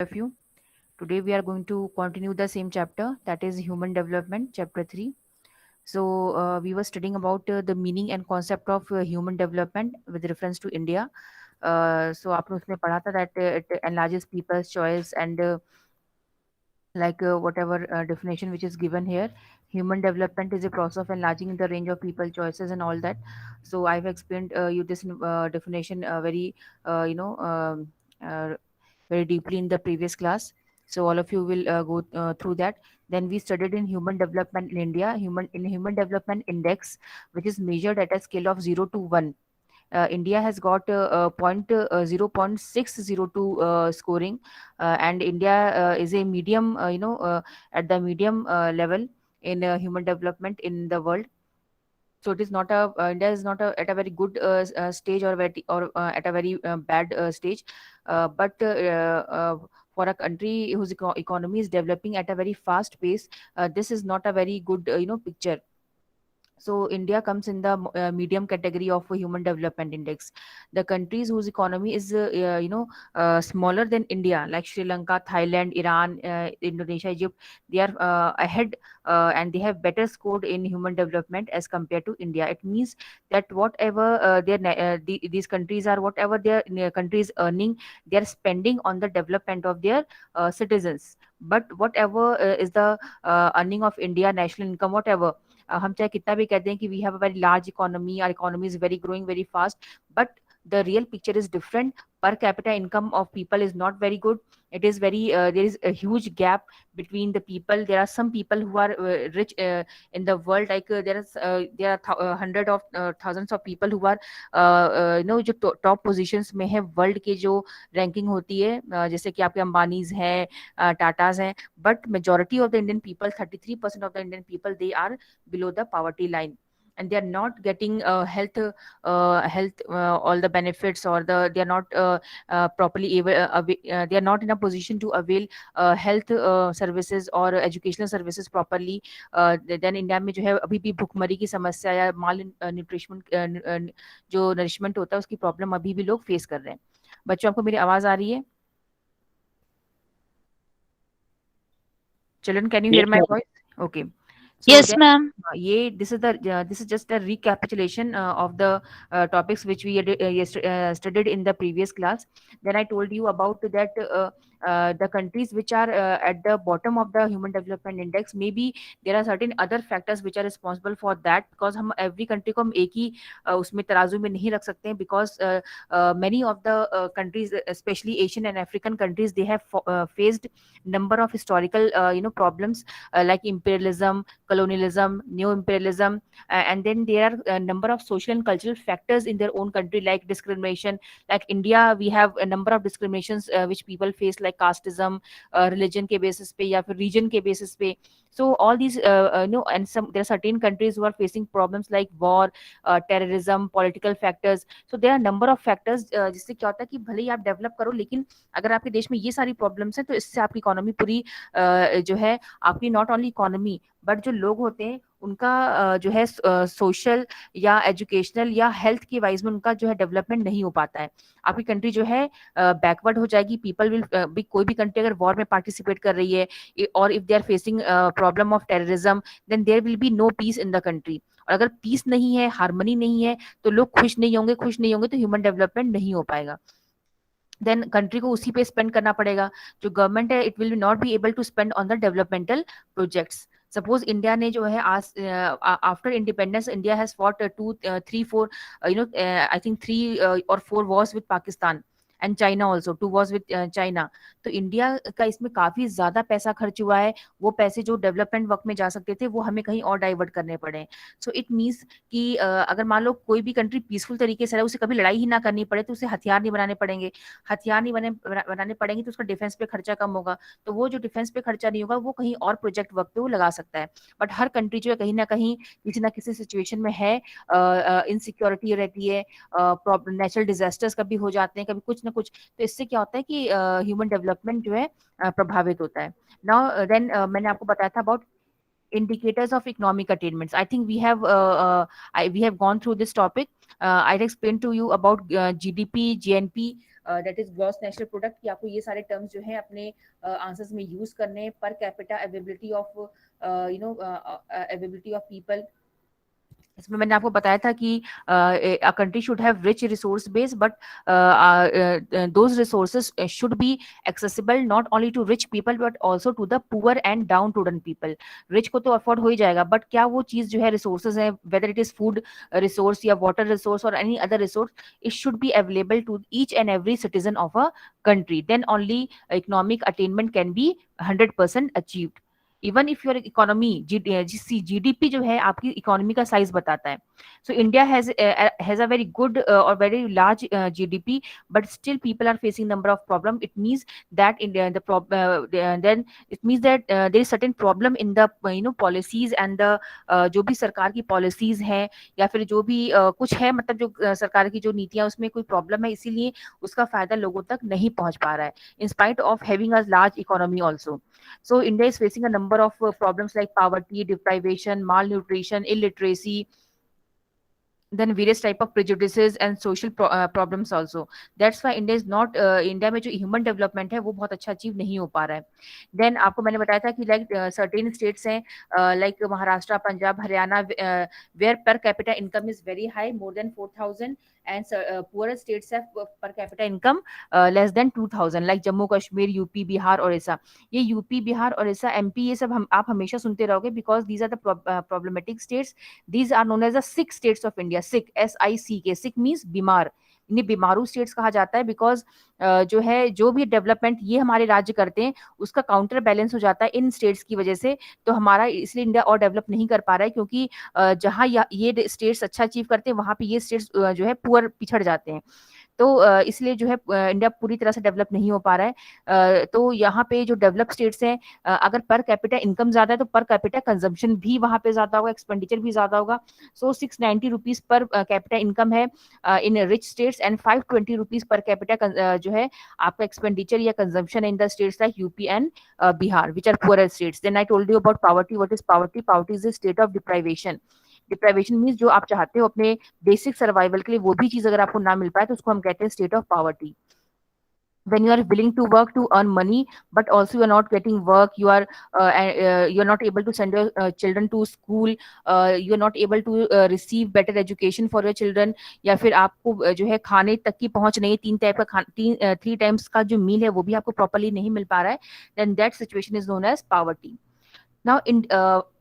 of you. Today we are going to continue the same chapter, that is human development, chapter 3. So we were studying about the meaning and concept of human development with reference to India. So आपने उसमें पढ़ा था that it enlarges people's choice and whatever definition which is given here, human development is a process of enlarging the range of people choices and all that. So I've explained you this definition very uh, very deeply in the previous class. So all of you will go through that. Then we studied in human development in India, human development index, which is measured at a scale of 0 to 1. India has got 0.602 scoring, and India is a medium, at the medium level in human development in the world. So it is not a India is not at a very good stage, or at a very bad stage, but for a country whose economy is developing at a very fast pace, this is not a very good picture. So India comes in the medium category of a human development index. The countries whose economy is smaller than India, like Sri Lanka, Thailand, Iran, Indonesia, Egypt, they are ahead, and they have better scored in human development as compared to India. It means that whatever these countries are, whatever their countries earning, they are spending on the development of their citizens. But whatever is the earning of India, national income, whatever, हम चाहे कितना भी कह दें कि we have a very large economy, our economy is very growing very fast, but the real picture is different. Per capita income of people is not very good. It is very there is a huge gap between the people. There are some people who are rich in the world, like there are hundred of thousands of people who are जो top positions में है world के, जो ranking होती है, जैसे कि आपके अंबानीज हैं, टाटाज हैं, but majority of the Indian people, 33% of the Indian people, they are below the poverty line, and they are not getting health all the benefits, or they are not properly able they are not in a position to avail health services or educational services properly. Then India में जो है अभी भी भुखमरी की समस्या या माल nutrition जो नरिशमेंट होता है उसकी प्रॉब्लम अभी भी लोग फेस कर रहे हैं. बच्चों, आपको मेरी आवाज आ रही है? Children, can you hear Yes, my ma'am. voice? Okay. So Yes, then, ma'am. this is just a recapitulation of the topics which we had, studied in the previous class. Then I told you about that the countries which are at the bottom of the human development index, maybe there are certain other factors which are responsible for that, because हम every country को हम एक ही उसमें तराजू में नहीं रख सकते हैं, because many of the countries, especially Asian and African countries, they have faced number of historical problems, like imperialism, colonialism, neo-imperialism, and then there are a number of social and cultural factors in their own country, like discrimination. Like India, we have a number of discriminations which people face, like casteism, religion के basis पे या फिर region के basis पे. So all these, and there are certain countries who are facing problems like war, terrorism, political factors. So there are number of factors जिससे क्या होता है कि भले ही आप डेवलप करो, लेकिन अगर आपके देश में ये सारी प्रॉब्लम्स हैं, तो इससे आपकी इकोनॉमी पूरी जो है, आपकी नॉट ओनली इकोनॉमी, बट जो लोग होते हैं उनका जो है सोशल या एजुकेशनल या हेल्थ के वाइज में उनका जो है डेवलपमेंट नहीं हो पाता है. आपकी कंट्री जो है बैकवर्ड हो जाएगी. पीपल विल भी, कोई भी कंट्री अगर वॉर में पार्टिसिपेट कर रही है, और if they are facing problem of terrorism, then there will be no peace in the country. और अगर पीस नहीं है, हार्मनी नहीं है, तो लोग खुश नहीं होंगे, तो ह्यूमन डेवलपमेंट नहीं हो पाएगा. देन कंट्री को उसी पे स्पेंड करना पड़ेगा. जो गवर्नमेंट है, it will not be able to spend on the developmental projects. Suppose India ने जो है आज after independence, India has fought 2 3 4 I think 3 or 4 wars with Pakistan, and China also 2 wars with China. तो India का इसमें काफी ज्यादा पैसा खर्च हुआ है. वो पैसे जो डेवलपमेंट वर्क में जा सकते थे, वो हमें कहीं और डाइवर्ट करने पड़े. सो इट मीन्स कि अगर मान लो कोई भी कंट्री पीसफुल तरीके से रहे, उसे कभी लड़ाई ही ना करनी पड़े, तो उसे हथियार नहीं बनाने पड़ेंगे. हथियार नहीं बनाने पड़ेंगे, तो उसका डिफेंस पे खर्चा कम होगा. तो वो जो डिफेंस पे खर्चा नहीं होगा, वो कहीं और प्रोजेक्ट वर्क पे वो लगा सकता है. बट हर कंट्री जो है कहीं ना किसी सिचुएशन में है, इनसिक्योरिटी रहती है, नेचुरल डिजास्टर्स कभी हो जाते हैं, कभी कुछ ना कुछ. तो इससे क्या होता है कि ह्यूमन डेवलपमेंट जो है प्रभावित होता है. नाउ देन मैंने आपको बताया था about indicators of economic attainments. I think we have gone through this topic. I'd explain to you about GDP, GNP, that is gross national product, कि आपको ये सारे टर्म्स जो है अपने आंसर्स में यूज करने हैं। Per capita availability of availability of people, इसमें मैंने आपको बताया था कि a country should have rich resource base, but those resources should be accessible not only to rich people but also to the poor and downtrodden people. Rich को तो afford हो ही जाएगा, बट क्या वो चीज जो है रिसोर्सेज है, whether it is food resource या वाटर रिसोर्स और any other resource, it should be available to each and every citizen of a country, then only economic attainment can be 100% achieved. Even if your economy GDP जो है आपकी इकोनॉमी का size बताता है। So India has a very good और very large GDP, but still people are facing number of problem. It means that India then it means that there is certain problem in the policies and the जो भी सरकार की policies हैं या फिर जो भी कुछ है, मतलब जो सरकार की जो नीतियां उसमें कोई प्रॉब्लम है, इसीलिए उसका फायदा लोगों तक नहीं पहुंच पा रहा है, in spite of having a large economy also. So India is facing a number of problems like poverty, deprivation, malnutrition, illiteracy, then various type of prejudices and social problems also. That's why India is not India में जो human development है वो बहुत अच्छा achieve नहीं हो पा रहा है. Then आपको मैंने बताया था कि like certain states हैं like Maharashtra, Punjab, Haryana where per capita income is very high, more than 4,000, and poorer states have per capita income less than 2,000, like Jammu Kashmir, UP, Bihar, Odisha. ये यूपी, बिहार, ओडिशा, एमपी, ये सब हम आप हमेशा सुनते रहोगे because these are the problematic states. These are known as the sick states of India. Sick, SICK, sick means बीमार. इन्हें बीमारू स्टेट्स कहा जाता है बिकॉज जो है जो भी डेवलपमेंट ये हमारे राज्य करते हैं उसका काउंटर बैलेंस हो जाता है इन स्टेट्स की वजह से. तो हमारा इसलिए इंडिया और डेवलप नहीं कर पा रहा है क्योंकि जहाँ ये स्टेट्स अच्छा अचीव करते हैं वहां पे ये स्टेट्स जो है पुअर पिछड़ जाते हैं. तो इसलिए जो है इंडिया पूरी तरह से डेवलप नहीं हो पा रहा है. तो यहाँ पे जो डेवलप स्टेट्स हैं अगर पर कैपिटा इनकम ज्यादा है तो पर कैपिटा कंजम्पशन भी वहां पे ज्यादा होगा, एक्सपेंडिचर भी ज्यादा होगा. So 690 rupees per capita income है in rich states and 520 rupees per capita जो है आपका एक्सपेंडिचर या consumption in the states like UP and Bihar which are poor states. Then I told you about poverty. What is poverty? Poverty is the state of deprivation. Deprivation means जो आप चाहते हो अपने basic survival के लिए वो भी चीज अगर आपको ना मिल पाए तो उसको हम कहते हैं state of poverty. When you are willing to work to earn money but also you are not getting work, you are not able to send your children to school, you are not able to receive better education for your children, या फिर आपको जो है खाने तक की पहुंच नहीं, थ्री टाइम्स का जो मील है वो भी आपको प्रॉपरली नहीं मिल पा रहा है, then that situation is known as poverty. Now in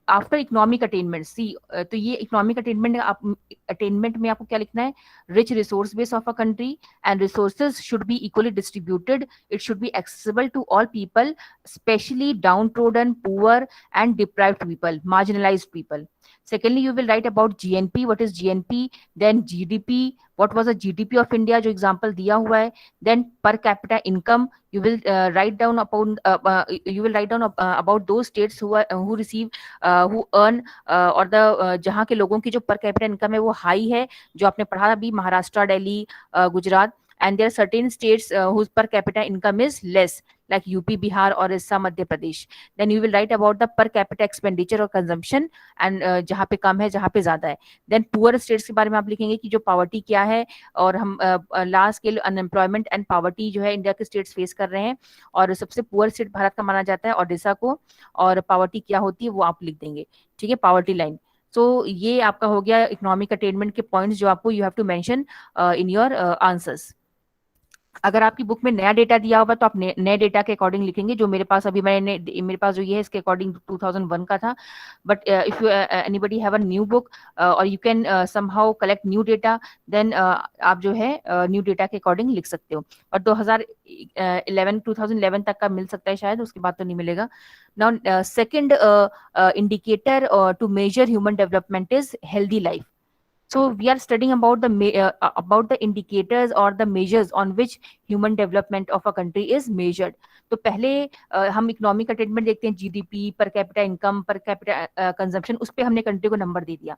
after economic attainment see, तो ये इकोनॉमिक अटेनमेंट में आपको क्या लिखना है? Rich resource base of a country and resources should be equally distributed. It should be accessible to all people, especially downtrodden, poor and deprived people, marginalised people. Secondly, you will write about GNP. What is GNP? Then GDP. What was the GDP of India? जो example दिया हुआ है. Then per capita income. You will write down upon. You will write down about those states who receive who earn और the जहाँ के लोगों की जो per capita income है वो high है, जो आपने पढ़ा अभी Maharashtra, Delhi, Gujarat. And there are certain states whose per capita income is less, like UP, Bihar, Orissa, Madhya Pradesh. Then you will write about the per capita expenditure or consumption and जहाँ पे कम है जहाँ पे ज्यादा है. Then poor states के बारे में आप लिखेंगे कि जो poverty क्या है और हम large scale unemployment and poverty जो है इंडिया के states face कर रहे हैं, और सबसे poor state भारत का माना जाता है ओडिशा को, और poverty क्या होती है वो आप लिख देंगे. ठीक है, poverty line. So ये आपका हो गया इकोनॉमिक अटेनमेंट के पॉइंट्स जो आपको you have to mention in your answers. अगर आपकी बुक में नया डेटा दिया होगा तो आप नए डेटा के अकॉर्डिंग लिखेंगे. जो मेरे पास अभी मेरे पास जो ये है इसके अकॉर्डिंग 2001 का था. But if you anybody have a new book और you can somehow collect new data, then आप जो है न्यू डेटा के अकॉर्डिंग लिख सकते हो. और 2011 तक का मिल सकता है शायद, उसके बाद तो नहीं मिलेगा. Now second indicator to measure human development is healthy life. So we are studying about the indicators or the measures on which human development of a country is measured. तो पहले हम इकोनॉमिक अटेनमेंट देखते हैं, GDP, पर capita income, per capita consumption, उस पे हमने country को नंबर दे दिया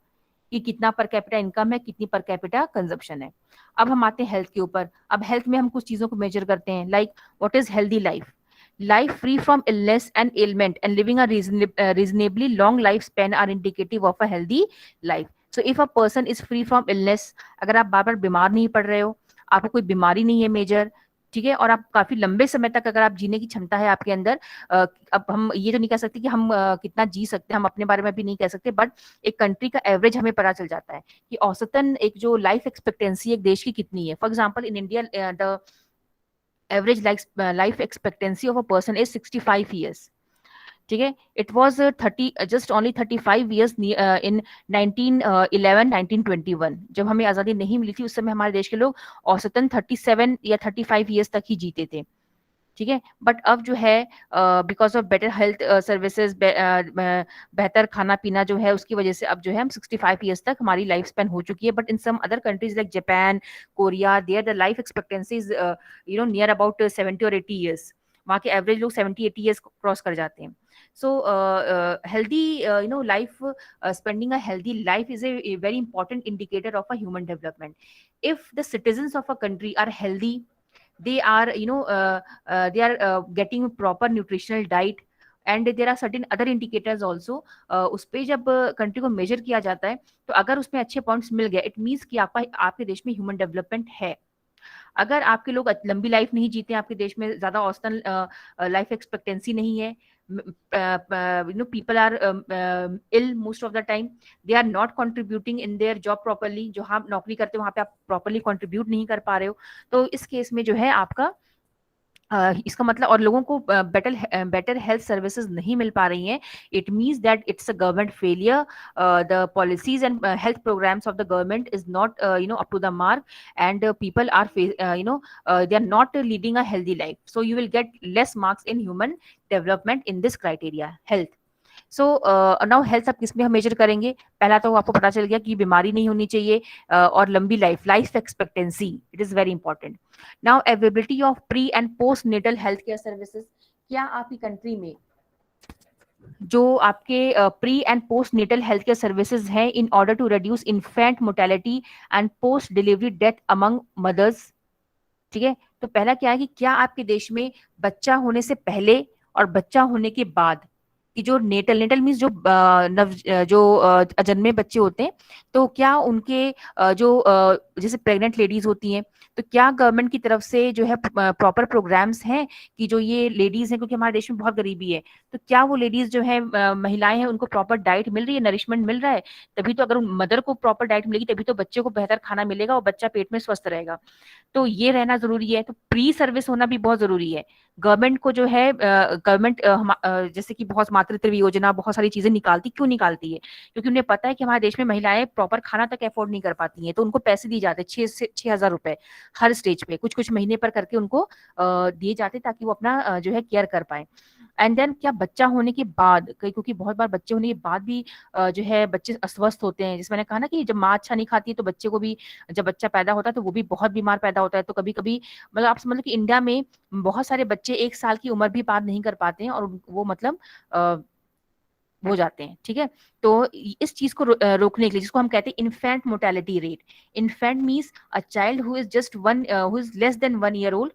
कि कितना पर कैपिटा इनकम है, कितनी पर कैपिटा कंजम्पशन है. अब हम आते हैं हेल्थ के ऊपर. अब हेल्थ में हम कुछ चीजों को मेजर करते हैं, like what is healthy life. Life free from illness and ailment and living a reasonably long lifespan are indicative of a healthy life. So if a person is free from illness, अगर आप बार बार बीमार नहीं पड़ रहे हो, आपको कोई बीमारी नहीं है मेजर, ठीक है, और आप काफी लंबे समय तक अगर आप जीने की क्षमता है आपके अंदर, अब हम ये तो नहीं कह सकते कि हम कितना जी सकते हैं, हम अपने बारे में भी नहीं कह सकते, बट एक कंट्री का एवरेज हमें पता चल जाता है कि औसतन एक जो लाइफ एक्सपेक्टेंसी एक देश की कितनी है. For example in India the average life expectancy of a person is 65 years. ठीक है, it was 30, just only 35 years इन 1911-1921, जब हमें आजादी नहीं मिली थी उस समय हमारे देश के लोग औसतन 37 या 35 years तक ही जीते थे. ठीक है, बट अब जो है because of better health services, बेहतर खाना पीना जो है उसकी वजह से अब जो है हम 65 years तक हमारी लाइफ स्पेन हो चुकी है. But in some other countries like Japan, Korea, there the life expectancy is near about 70 or 80 years. वहाँ के एवरेज लोग 70-80 years क्रॉस कर जाते हैं. So healthy, life, spending a healthy life is a very important indicator of a human development. If the citizens of a country are healthy, they are they are getting proper nutritional diet, and there are certain other indicators also. उस पे जब country को major किया जाता है तो अगर उसमें अच्छे पॉइंट्स मिल गए, इट मीन्स कि आपका आपके देश में ह्यूमन डेवलपमेंट है. अगर आपके लोग लंबी लाइफ नहीं जीते, आपके देश में ज्यादा औसतन लाइफ एक्सपेक्टेंसी नहीं है, people are ill most of the time, they are not contributing in their job properly. जो आप नौकरी करते हो वहां पे आप प्रॉपरली कंट्रीब्यूट नहीं कर पा रहे हो, तो इस केस में जो है आपका इसका मतलब, और लोगों को बेटर हेल्थ सर्विसेज नहीं मिल पा रही हैं, it means that it's a government failure. The policies and health programs of the government is not up to the mark, and people are they are not leading a healthy life, so you will get less marks in human development in this criteria health. So now health आप किस में हम major करेंगे? पहला तो आपको पता चल गया कि बीमारी नहीं होनी चाहिए, और लंबी life expectancy, it is very important. Now availability of pre and post natal health care services. क्या आपकी कंट्री में जो आपके pre and post natal health care services हैं in order to reduce infant mortality and post delivery death among mothers? ठीक है, तो पहला क्या है कि क्या आपके देश में बच्चा होने से पहले और बच्चा होने के बाद कि जो नेटल नेटल मीन्स जो अजन्मे बच्चे होते हैं, तो क्या उनके जैसे प्रेग्नेंट लेडीज होती हैं, तो क्या गवर्नमेंट की तरफ से जो है प्रॉपर प्रोग्राम्स हैं कि जो ये लेडीज हैं, क्योंकि हमारे देश में बहुत गरीबी है, तो क्या वो लेडीज जो है महिलाएं हैं उनको प्रॉपर डाइट मिल रही है, नरिशमेंट मिल रहा है? तभी तो, अगर मदर को प्रॉपर डाइट मिलेगी तभी तो बच्चे को बेहतर खाना मिलेगा और बच्चा पेट में स्वस्थ रहेगा. तो ये रहना जरूरी है, तो प्री सर्विस होना भी बहुत जरूरी है. गवर्नमेंट को जो है गवर्नमेंट जैसे कि बहुत मातृत्व योजना, बहुत सारी चीजें निकालती, क्यों निकालती है? क्योंकि उन्हें पता है कि हमारे देश में महिलाएं प्रॉपर खाना तक अफोर्ड नहीं कर पाती हैं, तो उनको पैसे दिए जाते हैं, 6 से 6 हजार रुपए हर स्टेज पे, कुछ कुछ महीने पर करके उनको दिए जाते, ताकि वो अपना जो है केयर कर पाए. एंड देन क्या बच्चा होने के बाद, क्योंकि बहुत बार बच्चे होने के बाद भी जो है बच्चे अस्वस्थ होते हैं, जिसमें मैंने कहा ना कि जब माँ अच्छा नहीं खाती है तो बच्चे को भी, जब बच्चा पैदा होता है तो वो भी बहुत बीमार पैदा होता है. तो कभी कभी मतलब आप समझ लो कि इंडिया में बहुत सारे बच्चे 1 साल की उम्र भी पार नहीं कर पाते हैं, और वो मतलब हो जाते हैं. ठीक है, तो इस चीज को रोकने के लिए, जिसको हम कहते हैं infant mortality rate. Infant means a child who is just one, who is less than 1 year old.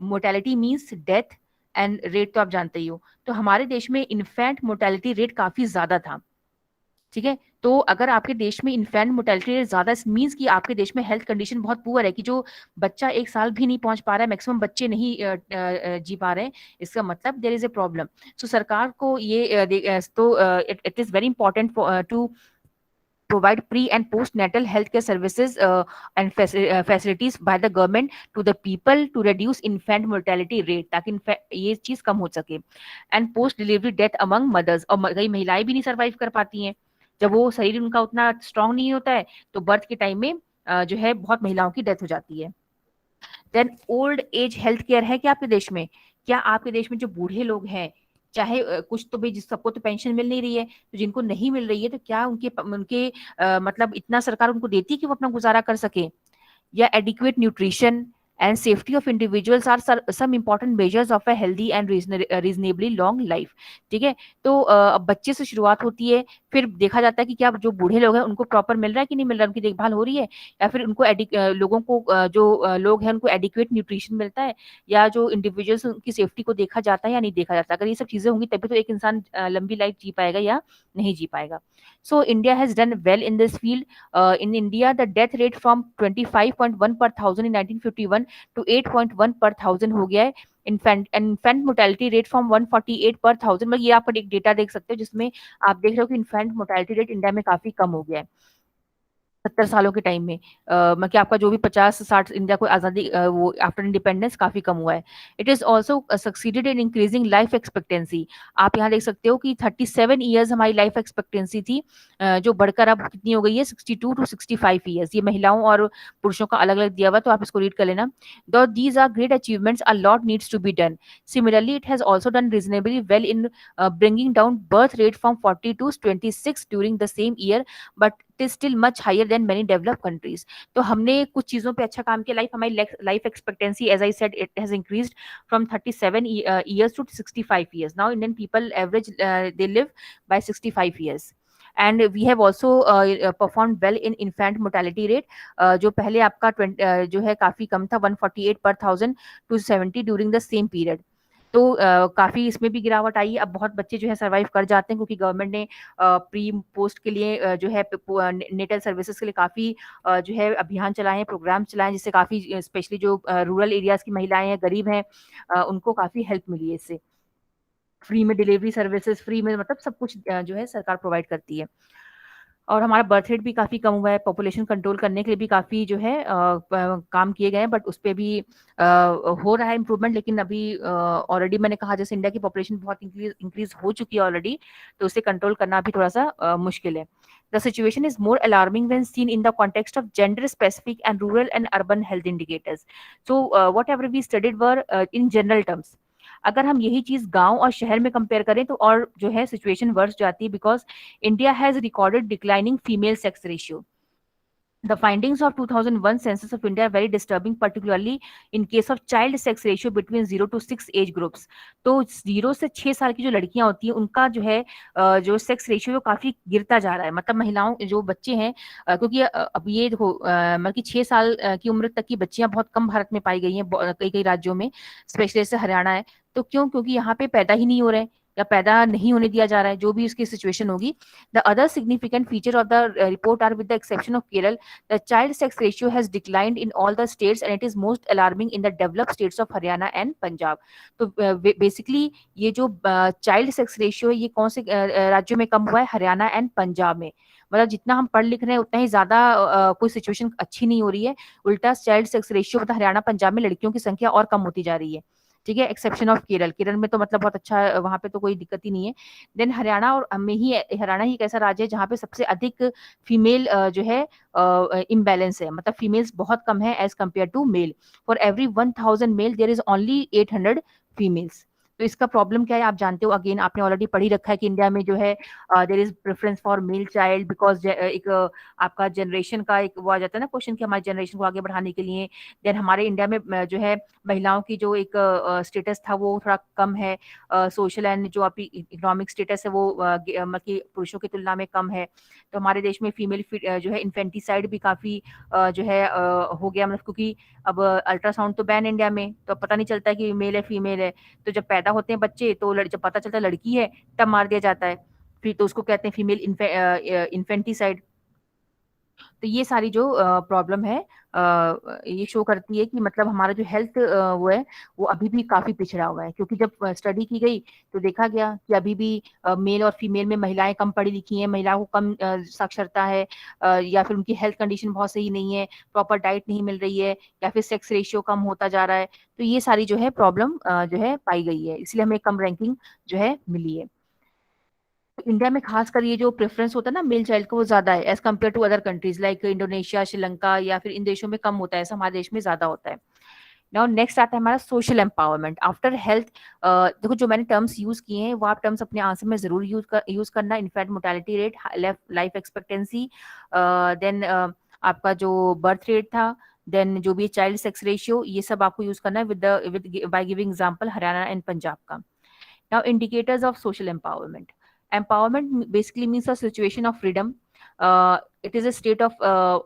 Mortality means death, and rate तो आप जानते ही हो. तो हमारे देश में इन्फेंट मोर्टेलिटी रेट काफी ज्यादा था. ठीक है, तो अगर आपके देश में इन्फेंट मोर्टेलिटी रेट ज्यादा, मीन्स कि आपके देश में हेल्थ कंडीशन बहुत पुअर है, कि जो बच्चा 1 साल भी नहीं पहुंच पा रहा है, मैक्सिमम बच्चे नहीं जी पा रहे हैं, इसका मतलब there is a problem. So सरकार को ये तो it is very important to provide pre and postnatal healthcare services and facilities by the government to the people to reduce infant mortality rate, ताकि ये चीज कम हो सके. And post delivery death among mothers, और कई महिलाएं भी नहीं सर्वाइव कर पाती हैं, जब वो शरीर उनका उतना स्ट्रांग नहीं होता है, तो बर्थ के टाइम में जो है बहुत महिलाओं की डेथ हो जाती है. Then old age health care है क्या आपके देश में? क्या आपके देश में जो बूढ़े लोग हैं, चाहे कुछ तो भाई, जिस सबको तो पेंशन मिल नहीं रही है, तो जिनको नहीं मिल रही है, तो क्या उनके उनके मतलब इतना सरकार उनको देती है कि वो अपना गुजारा कर सके? या adequate nutrition and safety of individuals are some important measures of a healthy and reasonably long life. ठीक है, तो अब बच्चे से शुरुआत होती है, फिर देखा जाता है कि क्या जो बूढ़े लोग हैं उनको प्रॉपर मिल रहा है कि नहीं मिल रहा है, उनकी देखभाल हो रही है, या फिर उनको लोगों को जो लोग हैं उनको एडिक्वेट न्यूट्रिशन मिलता है, या जो इंडिविजुअल्स उनकी सेफ्टी को देखा जाता है या नहीं देखा जाता. अगर ये सब चीजें होंगी तभी तो एक इंसान लंबी लाइफ जी पाएगा या नहीं जी पाएगा. सो India has done well in this field. In India, the death rate from 25.1 per thousand in 1951 to 8.1 per thousand हो गया है। इन्फेंट मोर्टेलिटी रेट फ्रॉम 148 पर थाउजेंड, मतलब ये आप एक डेटा देख सकते हो जिसमें आप देख रहे हो कि इन्फेंट मोर्टेलिटी रेट इंडिया में काफी कम हो गया है 70 सालों के टाइम में। मतलब कि आपका जो भी 50-60 इंडिया को आज़ादी वो आफ्टर इंडिपेंडेंस काफ़ी कम हुआ है। It is also succeeded in increasing life expectancy. आप यहाँ देख सकते हो कि 37 ईयर्स हमारी लाइफ एक्सपेक्टेंसी थी, जो बढ़कर अब कितनी हो गई है 62 टू 65 ईयर्स। ये महिलाओं और पुरुषों का अलग अलग दिया हुआ, तो आप इसको रीड कर लेना। दो these are great achievements, a lot needs to be done. Similarly it has also done reasonably well in bringing down birth rate from 40 to 26 during the same year, but it is still much higher than many developed countries. तो हमने कुछ चीजों पे अच्छा काम किया। Life हमारी life expectancy as I said it has increased from 37 years to 65 years. Now Indian people average they live by 65 years. And we have also performed well in infant mortality rate, जो पहले आपका 20 जो है काफी कम था 148 पर thousand to 70 during the same period. तो काफ़ी इसमें भी गिरावट आई है। अब बहुत बच्चे जो है सर्वाइव कर जाते हैं क्योंकि गवर्नमेंट ने प्री पोस्ट के लिए जो है नेटल सर्विसेज के लिए काफ़ी जो है अभियान चलाए हैं, प्रोग्राम चलाए हैं, जिससे काफ़ी स्पेशली जो रूरल एरियाज़ की महिलाएं हैं, गरीब हैं, उनको काफ़ी हेल्प मिली है इससे। फ्री में डिलीवरी सर्विसेज, फ्री में मतलब सब कुछ जो है सरकार प्रोवाइड करती है। और हमारा बर्थ रेट भी काफ़ी कम हुआ है। पॉपुलेशन कंट्रोल करने के लिए भी काफ़ी जो है काम किए गए हैं, बट उस पे भी हो रहा है इम्प्रूवमेंट। लेकिन अभी ऑलरेडी मैंने कहा जैसे इंडिया की पॉपुलेशन बहुत इंक्रीज हो चुकी है ऑलरेडी, तो उसे कंट्रोल करना भी थोड़ा सा मुश्किल है। The situation is more alarming when seen in the context of gender-specific and rural and urban health indicators. So, whatever we studied were in general terms. अगर हम यही चीज गांव और शहर में कंपेयर करें तो और जो है सिचुएशन वर्स जाती है, because India has recorded declining female sex ratio. The findings of 2001 census of India are very disturbing, particularly in case of child sex ratio between 0 to 6 age groups. तो 0 से 6 साल की जो लड़कियां होती हैं उनका जो है जो सेक्स रेशियो काफी गिरता जा रहा है। मतलब महिलाओं जो बच्चे हैं, क्योंकि अब ये देखो मतलब कि 6 साल की उम्र तक की बच्चियां बहुत कम भारत में पाई गई हैं कई कई राज्यों में, स्पेशली जैसे हरियाणा है। तो क्यों? क्योंकि यहाँ पे पैदा ही नहीं हो रहे हैं या पैदा नहीं होने दिया जा रहा है, जो भी उसकी सिचुएशन होगी। The other significant feature of the report are with the exception of Kerala, the child sex ratio has declined in all the states and it is most alarming in the developed states of Haryana and Punjab. तो basically ये जो child sex ratio है ये कौन से राज्यों में कम हुआ है? हरियाणा एंड पंजाब में। मतलब जितना हम पढ़ लिख रहे हैं उतना ही ज्यादा कोई सिचुएशन अच्छी नहीं हो रही है। उल्टा चाइल्ड सेक्स रेशियो मतलब हरियाणा पंजाब में लड़कियों की संख्या और कम होती जा रही है। ठीक है, एक्सेप्शन ऑफ केरल। केरल में तो मतलब बहुत अच्छा है, वहां पे तो कोई दिक्कत ही नहीं है। देन हरियाणा और में ही हरियाणा ही एक ऐसा राज्य है जहाँ पे सबसे अधिक फीमेल जो है इम्बैलेंस है, मतलब फीमेल्स बहुत कम है as compare to male. For every 1000 male there is only 800 females. तो इसका प्रॉब्लम क्या है आप जानते हो, अगेन आपने ऑलरेडी पढ़ ही रखा है कि इंडिया में जो है there is preference for male child, because एक आपका जनरेशन का एक वो आ जाता है ना क्वेश्चन कि हमारी जनरेशन को आगे बढ़ाने के लिए। देन हमारे इंडिया में जो है महिलाओं की जो एक स्टेटस था वो थोड़ा कम है, सोशल एंड जो आपकी इकोनॉमिक स्टेटस है वो मतलब कि पुरुषों की तुलना में कम है। तो हमारे देश में फीमेल जो है इन्फेंटिसाइड भी काफ़ी जो है हो गया, मतलब क्योंकि अब अल्ट्रासाउंड तो बैन इंडिया में, तो अब पता नहीं चलता है कि मेल है फीमेल है। तो जब पैदा होते हैं बच्चे तो जब पता चलता है लड़की है तब मार दिया जाता है, फिर तो उसको कहते हैं फीमेल इन्फेंटिसाइड। तो ये सारी जो प्रॉब्लम है ये शो करती है कि मतलब हमारा जो हेल्थ वो है वो अभी भी काफी पिछड़ा हुआ है। क्योंकि जब स्टडी की गई तो देखा गया कि अभी भी मेल और फीमेल में महिलाएं कम पढ़ी लिखी हैं, महिलाओं को कम साक्षरता है, या फिर उनकी हेल्थ कंडीशन बहुत सही नहीं है, प्रॉपर डाइट नहीं मिल रही है, या फिर सेक्स रेशियो कम होता जा रहा है। तो ये सारी जो है प्रॉब्लम जो है पाई गई है, इसलिए हमें कम रैंकिंग जो है मिली है। इंडिया में खासकर ये जो प्रेफरेंस होता है ना मेल चाइल्ड का वो ज्यादा है as compare to other countries like Indonesia, Sri Lanka, या फिर इन देशों में कम होता है, ऐसा हमारे देश में ज्यादा होता है। नाउ नेक्स्ट आता है हमारा सोशल एम्पावरमेंट आफ्टर हेल्थ। देखो जो मैंने टर्म्स यूज किए हैं वो आप टर्म्स अपने आंसर में जरूर यूज करना। In fact mortality rate, life expectancy, then आपका जो बर्थ रेट था, देन जो भी चाइल्ड सेक्स रेशियो, ये सब आपको यूज करना है with by giving example Haryana and Punjab का। Now, indicators of social empowerment. Empowerment basically means a situation of freedom. It is a state of,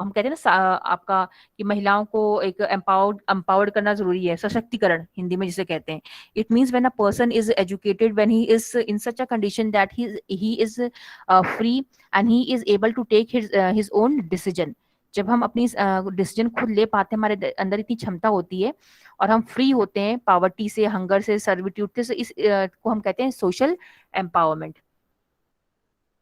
हम कहते हैं ना आपका कि महिलाओं को एक एम्पावर्ड करना जरूरी है, सशक्तिकरण हिंदी में जिसे कहते हैं। It means when a person is educated, when he is in such a condition that he is free and he is able to take his own decision. जब हम अपनी डिसीजन खुद ले पाते हैं, हमारे अंदर इतनी क्षमता होती है और हम फ्री होते हैं पावर्टी से, हंगर से, सर्विट्यूड से, इस को हम कहते हैं social empowerment.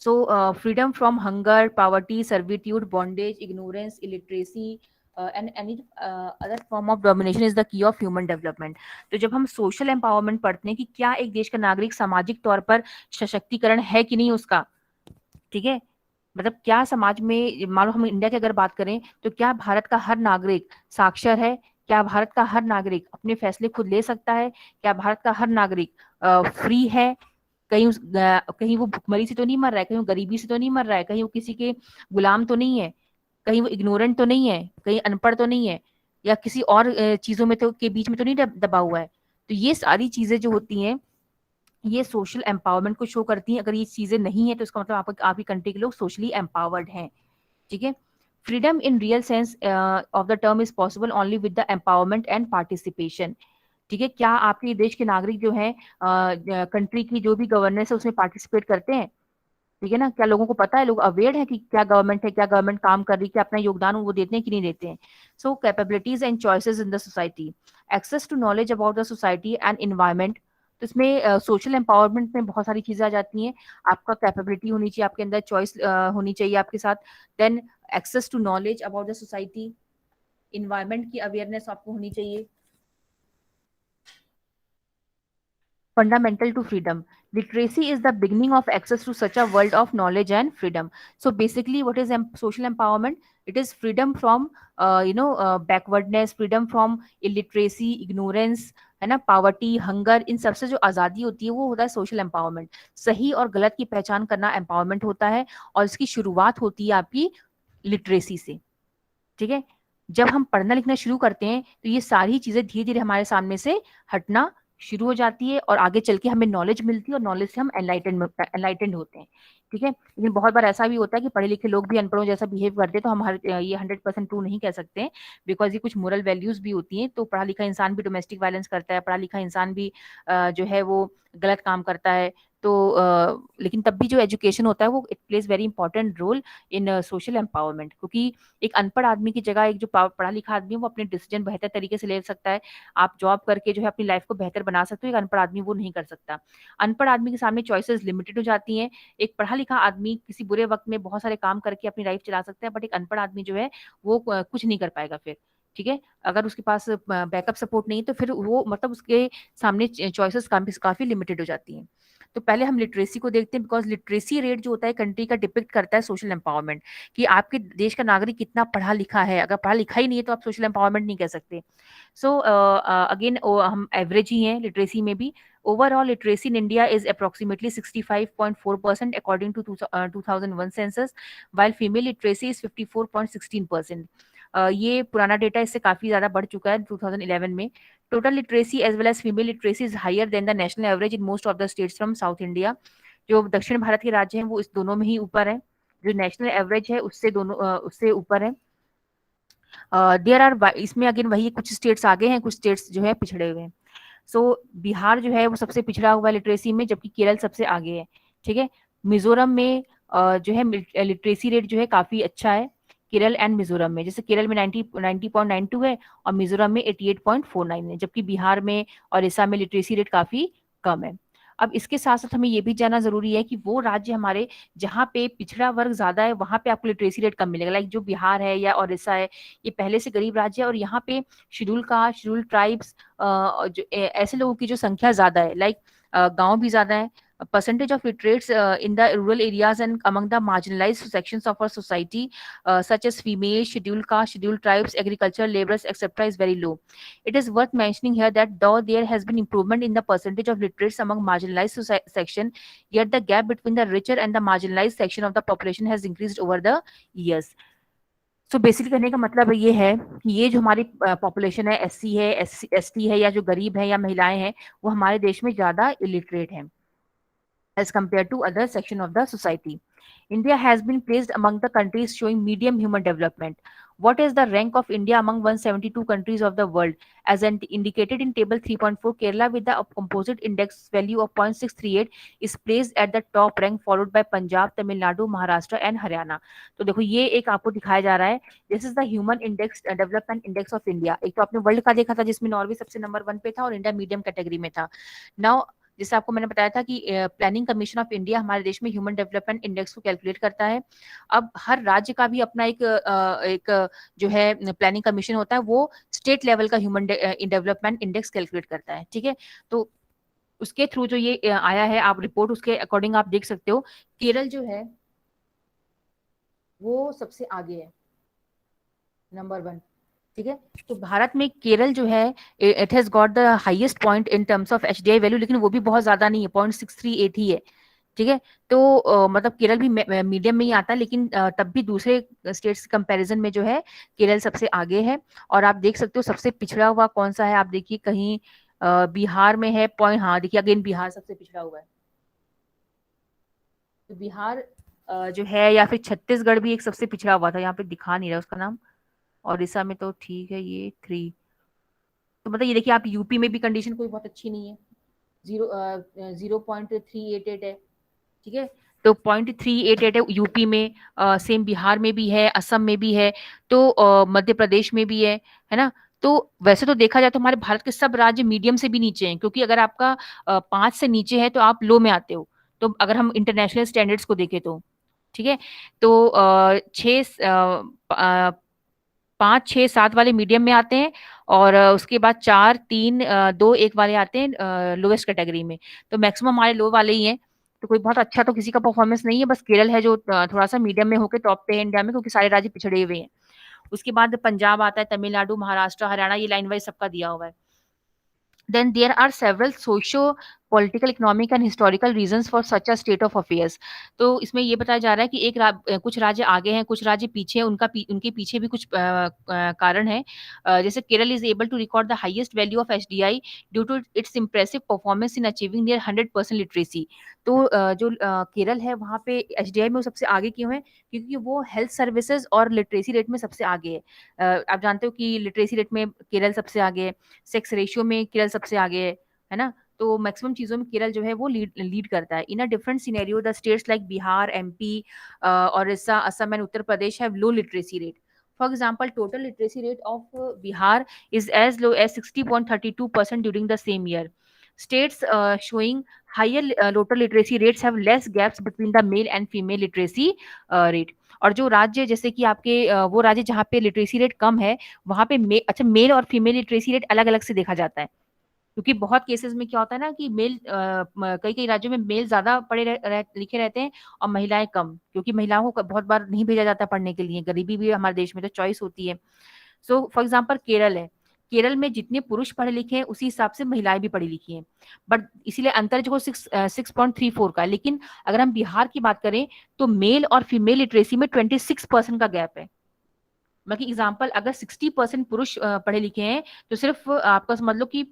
So, freedom from hunger, poverty, servitude, bondage, ignorance, illiteracy, and any other form of domination is the key of human development. तो जब हम social empowerment पढ़ते हैं कि क्या एक देश का नागरिक सामाजिक तौर पर सशक्तिकरण है कि नहीं उसका, ठीक है, मतलब क्या समाज में, मान लो हम इंडिया की अगर बात करें, तो क्या भारत का हर नागरिक साक्षर है? क्या भारत का हर नागरिक अपने फैसले खुद ले सकता है? क्या भारत का हर नागरिक फ्री है? कहीं वो भुखमरी से तो नहीं मर रहा है, कहीं वो गरीबी से तो नहीं मर रहा है, कहीं वो किसी के गुलाम तो नहीं है, कहीं वो इग्नोरेंट तो नहीं है, कहीं अनपढ़ तो नहीं है, या किसी और चीजों में तो के बीच में तो नहीं दबा हुआ है. तो ये सारी चीजें जो होती हैं, ये सोशल एम्पावरमेंट को शो करती हैं. अगर ये चीजें नहीं है तो इसका मतलब आपकी कंट्री के लोग सोशली एम्पावर्ड हैं. ठीक है. Freedom in real sense of the term is possible only with the empowerment and participation. ठीक है. क्या आपके देश के नागरिक जो हैं, कंट्री की जो भी गवर्नेंस है उसमें पार्टिसिपेट करते हैं? ठीक है ना. क्या लोगों को पता है, लोग अवेयर है कि क्या गवर्नमेंट है, क्या गवर्नमेंट काम कर रही है, क्या अपना योगदान वो देते हैं कि नहीं देते हैं. So capabilities and choices in the society, access to knowledge about the society and environment. तो इसमें सोशल एम्पावरमेंट में बहुत सारी चीजें आ जाती हैं. आपका कैपेबिलिटी होनी चाहिए, आपके अंदर चॉइस होनी चाहिए आपके साथ. Then access to knowledge about the society, environment की अवेयरनेस आपको होनी चाहिए. Fundamental to freedom. Literacy is the beginning of access to such a world of knowledge and freedom. So basically, what is social empowerment? It is freedom from, backwardness, freedom from illiteracy, ignorance, है ना, poverty, hunger. इन सबसे जो आज़ादी होती है वो होता है सोशल एम्पावरमेंट. सही और गलत की पहचान करना एम्पावरमेंट होता है, और इसकी शुरुआत होती है आपकी लिटरेसी से. ठीक है. जब हम पढ़ना लिखना शुरू करते हैं तो ये सारी चीजें धीरे धीरे हमारे सामने से हटना शुरू हो जाती है, और आगे चल के हमें नॉलेज मिलती है, और नॉलेज से हम एनलाइटेंड होते हैं. ठीक है. लेकिन बहुत बार ऐसा भी होता है कि पढ़े लिखे लोग भी अनपढ़ों जैसा बिहेव करते हैं, तो हम ये 100% ट्रू नहीं कह सकते हैं, बिकॉज ये कुछ मोरल वैल्यूज भी होती हैं. तो पढ़ा लिखा इंसान भी डोमेस्टिक वायलेंस करता है, पढ़ा लिखा इंसान भी जो है वो गलत काम करता है. तो लेकिन तब भी जो एजुकेशन होता है वो it plays very important role in social empowerment, क्योंकि एक अनपढ़ आदमी की जगह एक जो पढ़ा लिखा आदमी है वो अपने डिसीजन बेहतर तरीके से ले सकता है. आप जॉब करके जो है अपनी लाइफ को बेहतर बना सकते हो, एक अनपढ़ आदमी वो नहीं कर सकता. अनपढ़ आदमी के सामने चॉइसेस लिमिटेड हो जाती हैं. एक पढ़ा लिखा आदमी किसी बुरे वक्त में बहुत सारे काम करके अपनी लाइफ चला सकता है, बट एक अनपढ़ आदमी जो है वो कुछ नहीं कर पाएगा फिर. ठीक है. अगर उसके पास बैकअप सपोर्ट नहीं है तो फिर वो मतलब उसके सामने चॉइसेस काफी लिमिटेड हो जाती हैं. तो पहले हम लिटरेसी को देखते हैं, बिकॉज लिटरेसी रेट जो होता है कंट्री का डिपिक्ट करता है सोशल एम्पावरमेंट, कि आपके देश का नागरिक कितना पढ़ा लिखा है. अगर पढ़ा लिखा ही नहीं है तो आप सोशल एम्पावरमेंट नहीं कह सकते. सो अगेन हम एवरेज ही हैं लिटरेसी में भी. Overall literacy in India is approximately 65.4% according to 2001 census, while female literacy is 54.16%. ये पुराना डेटा, इससे काफी ज्यादा बढ़ चुका है 2011 में. Total literacy as well as female literacy is higher than the national average in most of the states from south India. जो दक्षिण भारत के राज्य हैं वो इस दोनों में ही ऊपर है. जो नेशनल एवरेज है उससे उससे ऊपर है. देयर आर, इसमें अगेन वही कुछ स्टेट्स आगे हैं, कुछ स्टेट्स जो है पिछड़े हुए हैं. सो बिहार जो है वो सबसे पिछड़ा हुआ लिटरेसी में, जबकि केरल सबसे आगे है. ठीक है. मिजोरम में जो है लिटरेसी रेट जो है काफी अच्छा है, केरल एंड मिजोरम में. जैसे केरल में 90.92 है और मिजोरम में 88.49 है, जबकि बिहार में और उड़ीसा में लिटरेसी रेट काफी कम है. अब इसके साथ साथ हमें ये भी जानना जरूरी है कि वो राज्य हमारे जहाँ पे पिछड़ा वर्ग ज्यादा है वहां पे आपको लिटरेसी रेट कम मिलेगा. लाइक जो बिहार है या उड़ीसा है, ये पहले से गरीब राज्य है, और यहाँ पे शेड्यूल कास्ट, शेड्यूल ट्राइब्स, जो ऐसे लोगों की जो संख्या ज्यादा है, लाइक गांव भी ज्यादा है. Percentage of literates in the rural areas and among the marginalized sections of our society, such as female, scheduled caste, scheduled tribes, agricultural laborers, etc., is very low. It is worth mentioning here that though there has been improvement in the percentage of literates among marginalized section, yet the gap between the richer and the marginalized section of the population has increased over the years. So basically कहने का मतलब ये है कि ये जो हमारी population है, एससी है, एसटी है, या जो गरीब है या महिलाएं हैं, वो हमारे देश में ज्यादा इलिटरेट हैं as compare to other section of the society. India has been placed among the countries showing medium human development. What is the rank of India among 172 countries of the world? As indicated in table 3.4, Kerala with the composite index value of 0.638 is placed at the top rank, followed by Punjab, Tamil Nadu, Maharashtra and Haryana. तो देखो ये एक आपको दिखाया जा रहा है, this is the human index, development index of India. एक तो आपने वर्ल्ड का देखा था जिसमें नॉर्वे सबसे नंबर 1 पे था और इंडिया मीडियम कैटेगरी में था। नाउ जैसे आपको मैंने बताया था कि प्लानिंग कमीशन ऑफ इंडिया हमारे देश में ह्यूमन डेवलपमेंट इंडेक्स को कैलकुलेट करता है। अब हर राज्य का भी अपना एक जो है प्लानिंग कमीशन होता है, वो स्टेट लेवल का ह्यूमन डेवलपमेंट इंडेक्स कैलकुलेट करता है। ठीक है, तो उसके थ्रू जो ये आया है, आप रिपोर्ट उसके अकॉर्डिंग आप देख सकते हो, केरल जो है वो सबसे आगे है, नंबर 1। ठीक है, तो भारत में केरल जो है, it has got the highest point in terms of HDI value, लेकिन वो भी बहुत ज्यादा नहीं है, 0.638 ही है। ठीक है, तो मतलब केरल भी मीडियम में ही आता है, लेकिन तब भी दूसरे स्टेट्स के कंपैरिजन में जो है केरल सबसे आगे है। और आप देख सकते हो सबसे पिछड़ा हुआ कौन सा है, आप देखिए कहीं बिहार में है पॉइंट, हाँ देखिए अगेन बिहार सबसे पिछड़ा हुआ है। तो बिहार जो है, या फिर छत्तीसगढ़ भी एक सबसे पिछड़ा हुआ था, यहाँ पे दिखा नहीं रहा उसका नाम। ओडिशा में तो ठीक है ये 3। तो मतलब ये देखिए आप, यूपी में भी कंडीशन कोई बहुत अच्छी नहीं है, 0.388 है। ठीक है, तो 0.388 है यूपी में, सेम बिहार में भी है, असम में भी है, तो मध्य प्रदेश में भी है ना। तो वैसे तो देखा जाए तो हमारे भारत के सब राज्य मीडियम से भी नीचे हैं, क्योंकि अगर आपका 5 से नीचे है तो आप लो में आते हो। तो अगर हम इंटरनेशनल स्टैंडर्ड्स को देखें तो ठीक है, तो 5, 6, 7 वाले मीडियम में आते हैं, और उसके बाद 4, 3, 2, 1 वाले आते हैं लोएस्ट कैटेगरी में। तो मैक्सिमम हमारे लो वाले ही हैं। तो कोई बहुत अच्छा तो किसी का परफॉर्मेंस नहीं है, बस केरल है जो थोड़ा सा मीडियम में होकर टॉप पे है इंडिया में, क्योंकि सारे राज्य पिछड़े हुए हैं। उसके बाद पंजाब आता है, तमिलनाडु, महाराष्ट्र, हरियाणा, ये लाइन वाइज सबका दिया हुआ है। Then there are several socio political, economic and historical reasons for such a state of affairs। तो इसमें ये बताया जा रहा है कि कुछ राज्य आगे हैं, कुछ राज्य पीछे हैं, उनके पीछे भी कुछ कारण है। जैसे Kerala is able to record the highest value of HDI due to its impressive performance in achieving near 100% literacy. तो जो केरल है वहाँ पे एचडीआई में वो सबसे आगे क्यों है, क्योंकि वो हेल्थ सर्विसेज और लिटरेसी रेट में सबसे आगे है। आप जानते हो कि लिटरेसी रेट में केरल सबसे आगे है, सेक्स रेशियो में केरल सबसे आगे है ना। तो मैक्सिमम चीजों में केरल जो है वो लीड करता है। In a different scenario the states like Bihar, MP, Odisha, Assam and Uttar Pradesh have low literacy rate. For example, total literacy rate of Bihar is as low as 60.32% during the same year. States showing higher total literacy rates have less gaps between the male and female literacy rate। और जो राज्य जैसे कि आपके वो राज्य जहाँ पे लिटरेसी रेट कम है, वहाँ पे अच्छा मेल और फीमेल लिटरेसी रेट अलग अलग से देखा जाता है। क्योंकि बहुत केसेस में क्या होता है ना कि कई कई राज्यों में मेल ज्यादा लिखे रहते हैं और महिलाएं कम, क्योंकि महिलाओं को बहुत बार नहीं भेजा जाता पढ़ने के लिए, गरीबी भी हमारे देश में तो चॉइस होती है। सो फॉर एग्जाम्पल केरल है, केरल में जितने पुरुष पढ़े लिखे हैं उसी हिसाब से महिलाएं भी पढ़ी लिखी हैं, बट इसीलिए अंतर जो 6.34 का है। लेकिन अगर हम बिहार की बात करें तो मेल और फीमेल लिटरेसी में 26% का गैप है। मतलब एग्जाम्पल, अगर 60% पुरुष पढ़े लिखे हैं तो सिर्फ आपका समझ लो कि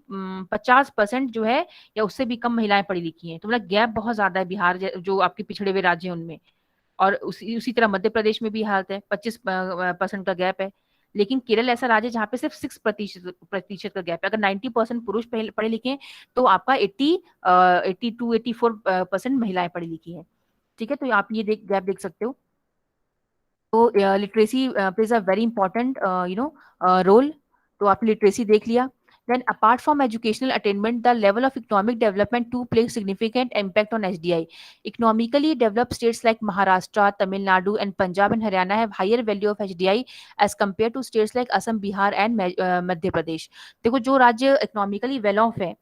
50% जो है या उससे भी कम महिलाएं पढ़ी लिखी हैं। तो मतलब गैप बहुत ज्यादा है बिहार जो आपके पिछड़े हुए राज्य हैं उनमें। और उसी तरह मध्य प्रदेश में भी हालत है, 25% का गैप है। लेकिन केरल ऐसा राज्य है जहाँ पे सिर्फ 6% का गैप है। अगर 90% पुरुष पढ़े लिखे हैं तो आपका 82-84% महिलाएं पढ़ी लिखी है। ठीक है, तो आप ये गैप देख सकते हो। तो literacy plays a very important role. तो आपने लिटरेसी देख लिया। Then apart from educational attainment, the level of economic development to play significant impact on HDI. Economically developed states like Maharashtra, Tamil Nadu and Punjab and Haryana have higher value of HDI as compare to states like Assam, Bihar and Madhya Pradesh. देखो जो राज्य economically well off है,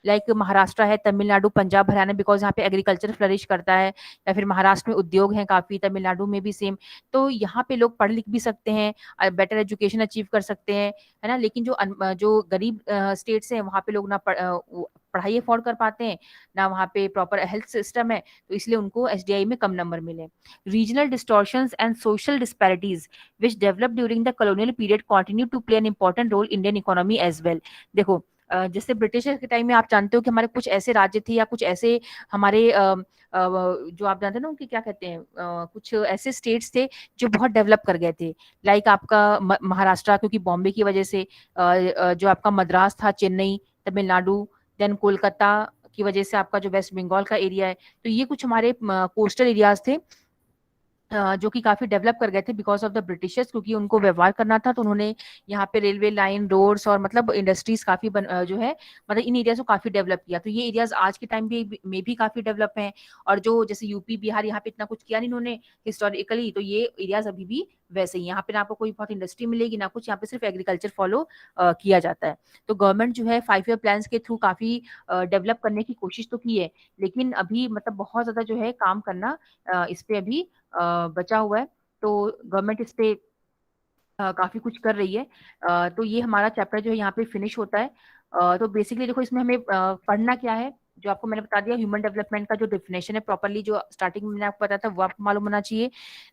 like Maharashtra है, Tamil Nadu, Punjab, Haryana, because यहाँ पे agriculture flourish करता है, या फिर महाराष्ट्र में उद्योग हैं काफी, तमिलनाडु में भी सेम। तो यहाँ पे लोग पढ़ लिख भी सकते हैं, बेटर एजुकेशन अचीव कर सकते हैं, है ना। लेकिन जो गरीब स्टेट्स हैं वहाँ पे लोग ना पढ़ाई अफोर्ड कर पाते हैं, ना वहाँ पे प्रॉपर हेल्थ सिस्टम है, तो इसलिए उनको एसडीआई में कम नंबर मिले। Regional distortions and social disparities which develop during the colonial period continue to play an important role Indian economy as well. देखो जैसे ब्रिटिशर्स के टाइम में आप जानते हो कि हमारे कुछ ऐसे राज्य थे या कुछ ऐसे हमारे जो आप जानते हो ना उनके क्या कहते हैं, कुछ ऐसे स्टेट्स थे जो बहुत डेवलप कर गए थे। लाइक आपका महाराष्ट्र, क्योंकि बॉम्बे की वजह से, जो आपका मद्रास था, चेन्नई, तमिलनाडु, देन कोलकाता की वजह से आपका जो वेस्ट बंगाल का एरिया है। तो ये कुछ हमारे कोस्टल एरियाज थे जो कि काफी डेवलप कर गए थे बिकॉज ऑफ द ब्रिटिशर्स, क्योंकि उनको व्यवहार करना था, तो उन्होंने यहाँ पे रेलवे लाइन, रोड्स और मतलब इंडस्ट्रीज काफी जो है, मतलब इन एरियाज को काफी डेवलप किया। तो ये एरियाज आज के टाइम में भी काफी डेवलप हैं। और जो जैसे यूपी बिहार, यहाँ पे इतना कुछ किया नहीं इन्होंने हिस्टोरिकली, तो ये एरियाज अभी भी वैसे ही, यहाँ पे ना आपको कोई बहुत इंडस्ट्री मिलेगी ना कुछ, यहाँ पे सिर्फ एग्रीकल्चर फॉलो किया जाता है। तो गवर्नमेंट जो है 5 ईयर प्लान के थ्रू काफी डेवलप करने की कोशिश तो की है, लेकिन अभी मतलब बहुत ज्यादा जो है काम करना इस पे अभी बचा हुआ है। तो गवर्नमेंट इस पे काफी कुछ कर रही है। तो ये हमारा चैप्टर जो है यहाँ पे फिनिश होता है। तो बेसिकली देखो इसमें हमें पढ़ना क्या है, जो आपको मैंने बता दिया, ह्यूमन डेवलपमेंट का जो डेफिनेशन है प्रॉपरली, जो स्टार्टिंग में मैंने आपको बताया था, वो आपको मालूम होना चाहिए।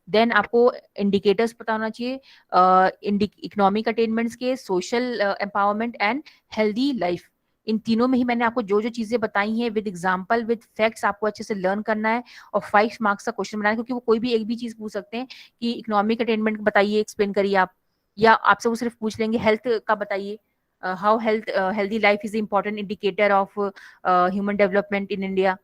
देन आपको इंडिकेटर्स पता होना चाहिए, इकोनॉमिक अटेनमेंट्स के, social empowerment and healthy life. इन तीनों में ही मैंने आपको जो जो चीजें बताई हैं विद एग्जांपल विद फैक्ट्स आपको अच्छे से लर्न करना है, और 5 मार्क्स का क्वेश्चन बनाना है, क्योंकि वो कोई भी एक भी चीज पूछ सकते हैं कि इकोनॉमिक अटेनमेंट बताइए, एक्सप्लेन करिए आप, या आपसे वो सिर्फ पूछ लेंगे हेल्थ का बताइए, how healthy life is important indicator of human development in India,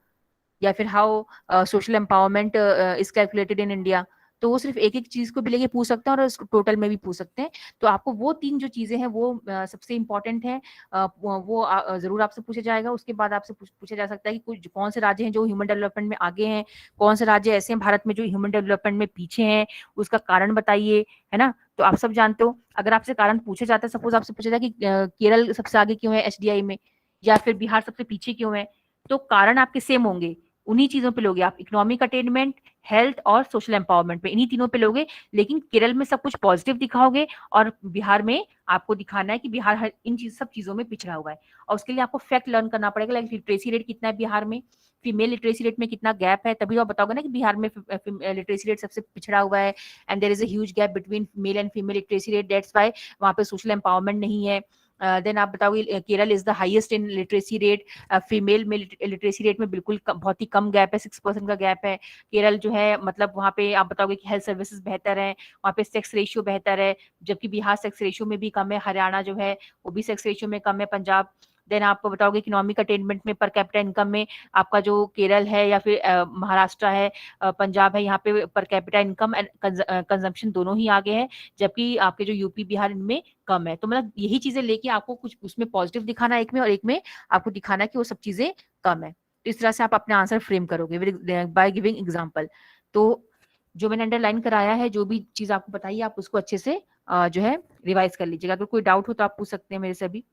या फिर how social empowerment is calculated in India. तो वो सिर्फ एक एक चीज को भी लेके पूछ सकते हैं और उसको टोटल में भी पूछ सकते हैं। तो आपको वो तीन जो चीजें हैं वो सबसे इंपॉर्टेंट है, वो जरूर आपसे पूछा जाएगा। उसके बाद आपसे पूछा जा सकता है कि कुछ कौन से राज्य हैं जो ह्यूमन डेवलपमेंट में आगे हैं, कौन से राज्य ऐसे हैं भारत में जो ह्यूमन डेवलपमेंट में पीछे हैं, उसका कारण बताइए, है ना। तो आप सब जानते हो, अगर आपसे कारण पूछा जाता है, सपोज आपसे पूछा जाए कि केरल सबसे आगे क्यों है एचडीआई में, या फिर बिहार सबसे पीछे क्यों है, तो कारण आपके सेम होंगे, उन्हीं चीजों पे लोगे आप, इकोनॉमिक अटेनमेंट, हेल्थ और सोशल एम्पावरमेंट पे, इन्हीं तीनों पे लोगे। लेकिन केरल में सब कुछ पॉजिटिव दिखाओगे, और बिहार में आपको दिखाना है कि बिहार हर इन सब चीजों में पिछड़ा हुआ है। और उसके लिए आपको फैक्ट लर्न करना पड़ेगा, लाइक लिटरेसी रेट कितना है बिहार में, फीमेल लिटरेसी रेट में कितना गैप है, तभी आप बताओगे ना कि बिहार में लिटरेसी रेट सबसे पिछड़ा हुआ है, and there is a huge gap between male and female literacy rate, that's why वहां पे सोशल एम्पावरमेंट नहीं है। देन आप बताओगे Kerala is the highest in literacy rate, female में लिटरेसी रेट में बिल्कुल बहुत ही कम गैप है, 6% का गैप है। केरल जो है मतलब वहाँ पे आप बताओगे कि हेल्थ सर्विसेज बेहतर है, वहाँ पे सेक्स रेशियो बेहतर है, जबकि बिहार सेक्स रेशियो में भी कम है, हरियाणा जो है वो भी सेक्स रेशियो में कम है, पंजाब। देन आप बताओगे इकोनॉमिक अटेनमेंट में, पर कैपिटा इनकम में, आपका जो केरल है या फिर महाराष्ट्र है, पंजाब है, यहाँ पे पर कैपिटा इनकम एंड कंजम्पशन दोनों ही आगे है, जबकि आपके जो यूपी बिहार इनमें कम है। तो मतलब यही चीजें लेके आपको कुछ उसमें पॉजिटिव दिखाना है एक में, और एक में आपको दिखाना है कि वो सब चीजें कम है। तो इस तरह से आप अपने आंसर फ्रेम करोगे बाय गिविंग एग्जांपल। तो जो मैंने अंडरलाइन कराया है, जो भी चीज आपको बताइए, आप उसको अच्छे से जो है रिवाइज कर लीजिएगा। अगर कोई डाउट हो तो आप पूछ सकते हैं मेरे से अभी।